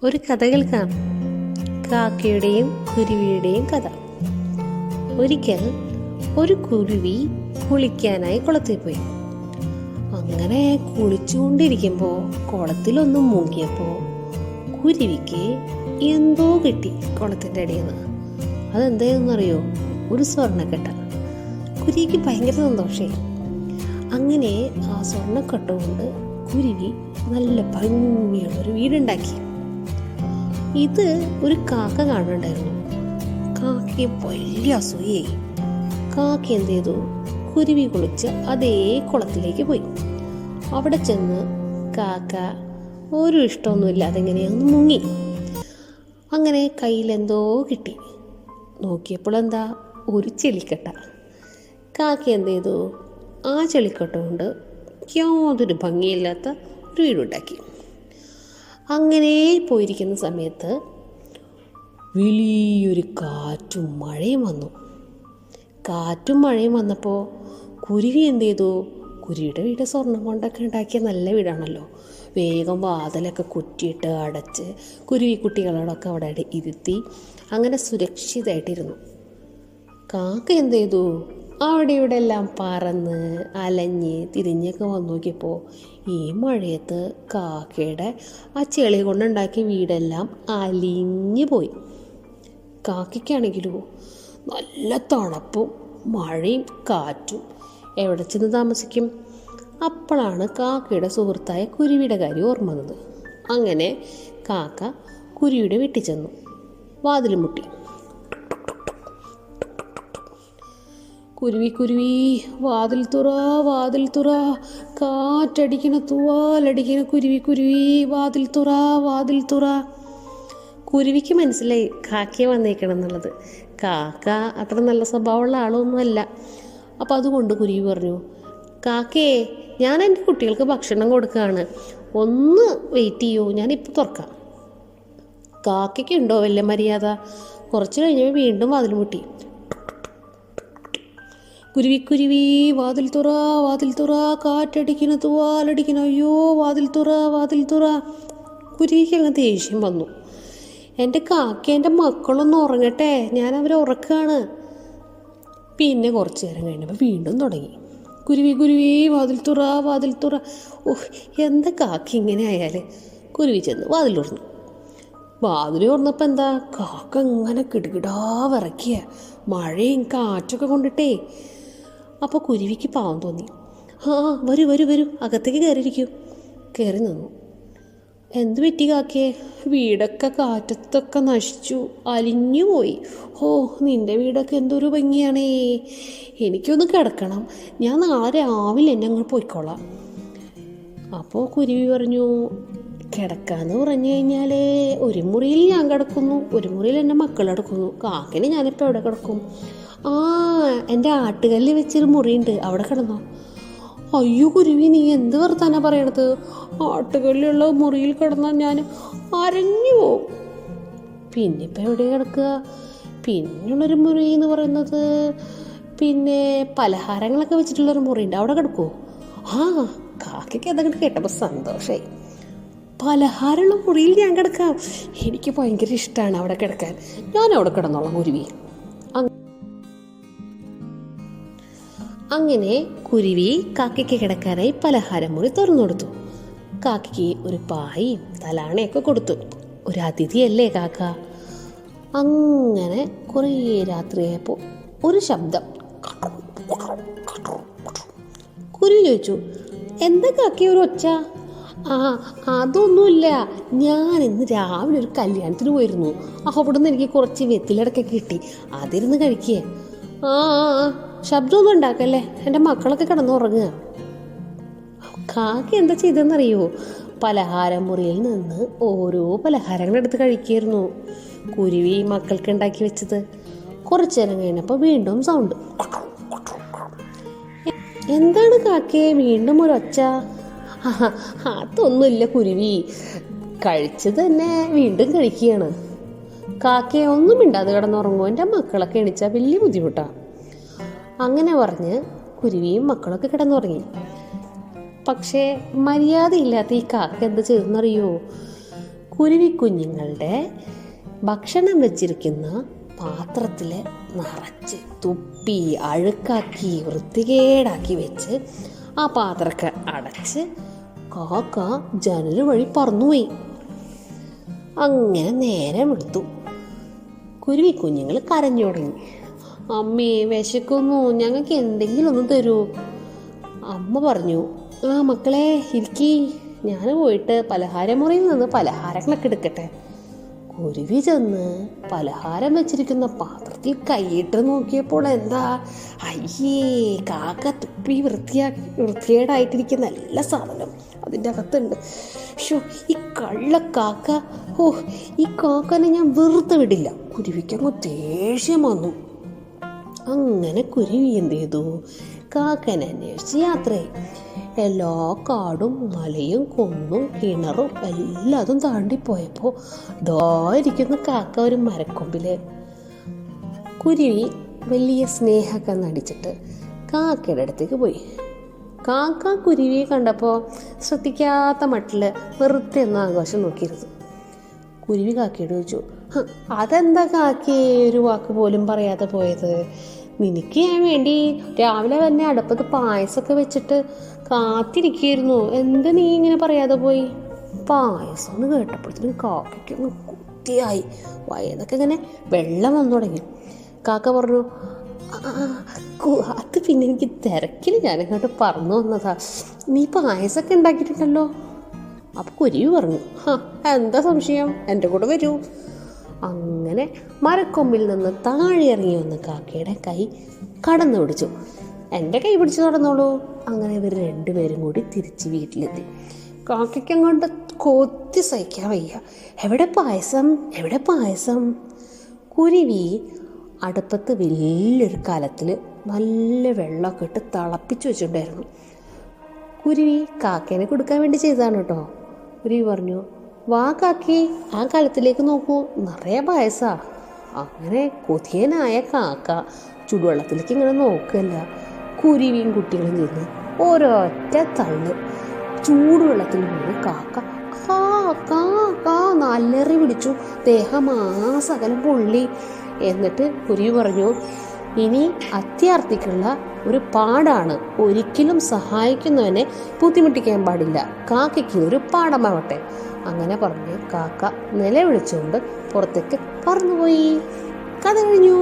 ഒരു കഥ കേൾക്കാം. കാക്കയുടെയും കുരുവിയുടെയും കഥ. ഒരിക്കൽ ഒരു കുരുവി കുളിക്കാനായി കുളത്തിൽ പോയി. അങ്ങനെ കുളിച്ചുകൊണ്ടിരിക്കുമ്പോൾ കുളത്തിലൊന്നും മുങ്ങിയപ്പോൾ കുരുവിക്ക് എന്തോ കിട്ടി കുളത്തിൻ്റെ അടിയിൽ നിന്ന്. അതെന്തായെന്നറിയോ? ഒരു സ്വർണ്ണക്കെട്ട. കുരുവിക്ക് ഭയങ്കര സന്തോഷമായി. അങ്ങനെ ആ സ്വർണ്ണക്കെട്ട കൊണ്ട് കുരുവി നല്ല ഭംഗിയുള്ളൊരു വീടുണ്ടാക്കി. ഇത് ഒരു കാക്ക കാണുന്നുണ്ടായിരുന്നു. കാക്കയ്ക്ക് വലിയ അസൂയയായി. കാക്ക എന്ത് ചെയ്തു? കുരുവി കുളിച്ച് അതേ കുളത്തിലേക്ക് പോയി. അവിടെ ചെന്ന് കാക്ക ഒരു ഇഷ്ടമൊന്നുമില്ലാതെ എങ്ങനെയൊന്ന് മുങ്ങി. അങ്ങനെ കയ്യിലെന്തോ കിട്ടി. നോക്കിയപ്പോൾ എന്താ? ഒരു ചെളിക്കട്ട. കാക്ക എന്ത് ചെയ്തു? ആ ചെളിക്കട്ട കൊണ്ട് യാതൊരു ഭംഗിയില്ലാത്ത ഒരു വീടുണ്ടാക്കി. അങ്ങനെ പോയിരിക്കുന്ന സമയത്ത് വലിയൊരു കാറ്റും മഴയും വന്നു. കാറ്റും മഴയും വന്നപ്പോൾ കുരുവി എന്ത് ചെയ്തു? കുരുവിയുടെ വീട് സ്വർണ്ണം കൊണ്ടൊക്കെ ഉണ്ടാക്കിയ നല്ല വീടാണല്ലോ. വേഗം വാതിലൊക്കെ കുറ്റിയിട്ട് അടച്ച് കുരുവി കുട്ടികളോടൊക്കെ അവിടെ ഇരുത്തി അങ്ങനെ സുരക്ഷിതമായിട്ടിരുന്നു. കാക്ക എന്ത് ചെയ്തു? അവിടെ ഇവിടെ എല്ലാം പറന്ന് അലഞ്ഞ് തിരിഞ്ഞൊക്കെ വന്നു നോക്കിയപ്പോൾ ഈ മഴയത്ത് കാക്കയുടെ ആ ചെളി കൊണ്ടുണ്ടാക്കിയ വീടെല്ലാം അലിഞ്ഞു പോയി. കാക്കയ്ക്കാണെങ്കിലോ നല്ല തണുപ്പും മഴയും കാറ്റും. എവിടെ ചെന്ന് താമസിക്കും? അപ്പോഴാണ് കാക്കയുടെ സുഹൃത്തായ കുരുവിയുടെ കാര്യം ഓർമ്മ വന്നത്. അങ്ങനെ കാക്ക കുരുവിയുടെ വീട്ടിൽ ചെന്നു. വാതിൽ മുട്ടി. കുരുവി കുരുവി വാതിൽ തുറ, വാതിൽ തുറ, കാറ്റടിക്കണ തൂവാലടിക്കണ കുരുവി കുരുവി വാതിൽ തുറ, വാതിൽ തുറ. കുരുവിക്ക് മനസ്സിലായി കാക്കയെ വന്നേക്കണം എന്നുള്ളത്. കാക്ക അത്ര നല്ല സ്വഭാവമുള്ള ആളൊന്നുമല്ല. അപ്പോൾ അതുകൊണ്ട് കുരുവി പറഞ്ഞു, കാക്കേ, ഞാൻ എൻ്റെ കുട്ടികൾക്ക് ഭക്ഷണം കൊടുക്കുകയാണ്, ഒന്ന് വെയിറ്റ് ചെയ്യൂ, ഞാനിപ്പോൾ തുറക്കാം. കാക്കയ്ക്കുണ്ടോ വല്ല മര്യാദ? കുറച്ച് കഴിഞ്ഞപ്പോൾ വീണ്ടും വാതിൽ മുട്ടി. കുരുവി കുരുവി വാതിൽ തുറ, വാതിൽ തുറ, കാറ്റടിക്കണ തൂവാലടിക്കണ, അയ്യോ വാതിൽ തുറ, വാതിൽ തുറ. കുരുവിക്ക് അങ്ങ് ദേഷ്യം വന്നു. എൻ്റെ കാക്ക എൻ്റെ മക്കളൊന്ന് ഉറങ്ങട്ടെ, ഞാൻ അവരെ ഉറക്കുകയാണ്. പിന്നെ കുറച്ച് നേരം കഴിഞ്ഞപ്പോൾ വീണ്ടും തുടങ്ങി. കുരുവി കുരുവി വാതിൽ തുറ, വാതിൽ തുറ. ഓഹ്, എന്താ കാക്ക ഇങ്ങനെ ആയാൽ? കുരുവി ചെന്ന് വാതിൽ തുറന്നു. വാതിൽ തുറന്നപ്പോൾ എന്താ? കാക്ക ഇങ്ങനെ കിടുകിടാ വിറയ്ക്കുക, മഴയും കാറ്റൊക്കെ കൊണ്ടിട്ടേ. അപ്പോൾ കുരുവിക്ക് പാവം തോന്നി. ആ, വരൂ വരൂ വരൂ, അകത്തേക്ക് കയറിയിരിക്കൂ. കയറി നിന്നു. എന്ത് പറ്റി കാക്കേ? വീടൊക്കെ കാറ്റത്തൊക്കെ നശിച്ചു, അലിഞ്ഞു പോയി. ഓ, നിൻ്റെ വീടൊക്കെ എന്തൊരു ഭംഗിയാണേ. എനിക്കൊന്ന് കിടക്കണം, ഞാൻ നാളെ രാവിലെ എന്നെ അങ്ങ് പോയിക്കോളാം. അപ്പോൾ കുരുവി പറഞ്ഞു, കിടക്കാന്ന് പറഞ്ഞു കഴിഞ്ഞാൽ ഒരു മുറിയിൽ ഞാൻ കിടക്കുന്നു, ഒരു മുറിയിൽ എൻ്റെ മക്കൾ കിടക്കുന്നു. കാക്കന് ഞാനിപ്പോൾ എവിടെ കിടക്കും? ആ, എൻ്റെ ആട്ടുകല്ലിൽ വെച്ചൊരു മുറിയുണ്ട്, അവിടെ കിടന്നോ. അയ്യോ കുരുവി, നീ എന്ത് വർത്താനാ പറയണത്? ആട്ടുകല്ലുള്ള മുറിയിൽ കിടന്നാൽ ഞാൻ അരഞ്ഞു പോവും. പിന്നെ ഇപ്പം എവിടെ കിടക്കുക? പിന്നുള്ളൊരു മുറി എന്ന് പറയുന്നത് പിന്നെ പലഹാരങ്ങളൊക്കെ വെച്ചിട്ടുള്ളൊരു മുറിയുണ്ട്, അവിടെ കിടക്കുമോ? ആ, കാക്കയ്ക്ക് അതങ്ങോട്ട് കേട്ടപ്പോൾ സന്തോഷമായി. പലഹാരമുള്ള മുറിയിൽ ഞാൻ കിടക്കാം, എനിക്ക് ഭയങ്കര ഇഷ്ടമാണ് അവിടെ കിടക്കാൻ, ഞാൻ അവിടെ കിടന്നോളാം കുരുവി. അങ്ങനെ കുരുവി കാക്കയ്ക്ക് കിടക്കാനായി പലഹാരമുറി തുറന്നു കൊടുത്തു. കാക്കയ്ക്ക് ഒരു പായും തലാണയൊക്കെ കൊടുത്തു. ഒരു അതിഥിയല്ലേ കാക്ക. അങ്ങനെ കുറേ രാത്രിയായപ്പോൾ ഒരു ശബ്ദം. കുരുവി ചോദിച്ചു, എന്താ കാക്കയെ ഒരു ഒച്ച? ആ, അതൊന്നുമില്ല, ഞാൻ ഇന്ന് രാവിലെ ഒരു കല്യാണത്തിന് പോയിരുന്നു, അവിടെ നിന്ന് എനിക്ക് കുറച്ച് വെത്തിലടക്കം കിട്ടി, അതിരുന്ന് കഴിക്കേ. ആ ആ, ശബ്ദമൊന്നും ഉണ്ടാക്കല്ലേ, എൻ്റെ മക്കളൊക്കെ കിടന്നുറങ്ങുക. കാക്ക എന്താ ചെയ്തെന്നറിയോ? പലഹാരമുറിയിൽ നിന്ന് ഓരോ പലഹാരങ്ങൾ എടുത്ത് കഴിക്കായിരുന്നു. കുരുവി മക്കൾക്ക് ഉണ്ടാക്കി വെച്ചത്. കുറച്ചു നേരം കഴിഞ്ഞപ്പോൾ വീണ്ടും സൗണ്ട്. എന്താണ് കാക്കയെ വീണ്ടും ഒരൊച്ച? അതൊന്നുമില്ല കുരുവി, കഴിച്ചത് തന്നെ വീണ്ടും കഴിക്കുകയാണ്. കാക്കയെ ഒന്നും മിണ്ടാതെ കിടന്നുറങ്ങുമോ, എൻ്റെ മക്കളൊക്കെ എണിച്ചാൽ വലിയ ബുദ്ധിമുട്ടാണ്. അങ്ങനെ പറഞ്ഞ് കുരുവിയും മക്കളൊക്കെ കിടന്നുറങ്ങി. പക്ഷേ മര്യാദയില്ലാത്ത ഈ കാക്ക എന്ത് ചെയ്തെന്നറിയോ? കുരുവിക്കുഞ്ഞുങ്ങളുടെ ഭക്ഷണം വെച്ചിരിക്കുന്ന പാത്രത്തിൽ നിറച്ച് തുപ്പി അഴുക്കാക്കി വൃത്തികേടാക്കി വെച്ച് ആ പാത്രമൊക്കെ അടച്ച് കാക്ക ജനൽ വഴി പറന്നുപോയി. അങ്ങനെ നേരം എടുത്തു. കുരുവിക്കുഞ്ഞുങ്ങൾ കരഞ്ഞു തുടങ്ങി. അമ്മേ, വിശക്കുന്നു, ഞങ്ങൾക്ക് എന്തെങ്കിലും ഒന്ന് തരൂ. അമ്മ പറഞ്ഞു, ആ മക്കളെ ഇരിക്കി, ഞാൻ പോയിട്ട് പലഹാരമുറിയിൽ നിന്ന് പലഹാരങ്ങളൊക്കെ എടുക്കട്ടെ. കുരുവി ചെന്ന് പലഹാരം വെച്ചിരിക്കുന്ന പാത്രത്തിൽ കൈയിട്ട് നോക്കിയപ്പോൾ എന്താ, അയ്യേ, കാക്ക തുപ്പി വൃത്തികേടായിട്ടിരിക്കുന്ന നല്ല സാധനം അതിൻ്റെ അകത്തുണ്ട്. ഷോ, ഈ കള്ളക്കാക്ക, ഈ കാക്കനെ ഞാൻ വെറുതെ വിടില്ല. കുരുവിക്കങ്ങ് ദേഷ്യം വന്നു. അങ്ങനെ കുരുവി എന്ത് ചെയ്തു, കാക്കനെ അന്വേഷിച്ച് യാത്രയായി. എല്ലാ കാടും മലയും കുന്നും കിണറും എല്ലാതും താണ്ടിപ്പോയപ്പോൾ ഇരിക്കുന്ന കാക്ക ഒരു മരക്കൊമ്പില്. കുരുവി വലിയ സ്നേഹമൊക്കെ നടിച്ചിട്ട് കാക്കയുടെ അടുത്തേക്ക് പോയി. കാക്ക കുരുവിയെ കണ്ടപ്പോൾ ശ്രദ്ധിക്കാത്ത മട്ടിൽ വെറുതെ ഒന്ന് ആകാശം നോക്കിയിരുന്നു. കുരുവി കാക്കയോട് ചോദിച്ചു, അതെന്താ കാക്കേ ഒരു വാക്ക് പോലും പറയാതെ പോയത്? നിനക്ക് ഞാൻ വേണ്ടി രാവിലെ തന്നെ അടുപ്പത്ത് പായസമൊക്കെ വെച്ചിട്ട് കാത്തിരിക്കുകയായിരുന്നു, എന്ത് നീ ഇങ്ങനെ പറയാതെ പോയി? പായസം എന്ന് കേട്ടപ്പോഴത്തേനും കാക്കയ്ക്ക് കുത്തിയായി, വയന്നൊക്കെ ഇങ്ങനെ വെള്ളം വന്നു തുടങ്ങി. കാക്ക പറഞ്ഞു, അത് പിന്നെ എനിക്ക് തിരക്കിൽ ഞാനങ്ങോട്ട് പറഞ്ഞു വന്നതാ, നീ പായസമൊക്കെ ഉണ്ടാക്കിയിട്ടുണ്ടല്ലോ. അപ്പോൾ കുരുവി പറഞ്ഞു, എന്താ സംശയം, എൻ്റെ കൂടെ വരൂ. അങ്ങനെ മരക്കൊമ്പിൽ നിന്ന് താഴെ ഇറങ്ങി വന്ന കാക്കയുടെ കൈ കടന്നു പിടിച്ചു. എൻ്റെ കൈ പിടിച്ചു നടന്നോളൂ. അങ്ങനെ ഇവർ രണ്ടുപേരും കൂടി തിരിച്ച് വീട്ടിലെത്തി. കാക്കയ്ക്ക് അങ്ങോട്ട് കൊത്തി സഹിക്കാൻ വയ്യ. എവിടെ പായസം, എവിടെ പായസം? കുരുവി അടുപ്പത്ത് വലിയൊരു കലത്തിൽ നല്ല വെള്ളമൊക്കെ ഇട്ട് തിളപ്പിച്ച് വെച്ചിട്ടുണ്ടായിരുന്നു. കുരുവി കാക്കേനെ കൊടുക്കാൻ വേണ്ടി ചെയ്തതാണ് കേട്ടോ. കുരുവി പറഞ്ഞു, വാ കാക്കി, ആ കലത്തിലേക്ക് നോക്കൂ, നിറയെ പായസാ. അങ്ങനെ കൊതിയനായ കാക്ക ചുടുവെള്ളത്തിലേക്ക് ഇങ്ങനെ നോക്കല്ല, കുരുവിയും കുട്ടികളും ചെന്ന് ഒരൊറ്റ തള്ള് ചൂടുവെള്ളത്തിൽ വീണ് കാക്ക കാ കാ കാ നല്ലറി പിടിച്ചു. ദേഹമാസകലം പൊള്ളി. എന്നിട്ട് കുരുവി പറഞ്ഞു, ഇനി അത്യാർത്ഥിക്കുള്ള ഒരു പാടാണ്, ഒരിക്കലും സഹായിക്കുന്നവനെ ബുദ്ധിമുട്ടിക്കാൻ പാടില്ല, കാക്കയ്ക്ക് ഒരു പാഠമാവട്ടെ. അങ്ങനെ പറഞ്ഞ് കാക്ക നിലവിളിച്ചുകൊണ്ട് പുറത്തേക്ക് പറന്നുപോയി. കഥ കഴിഞ്ഞു.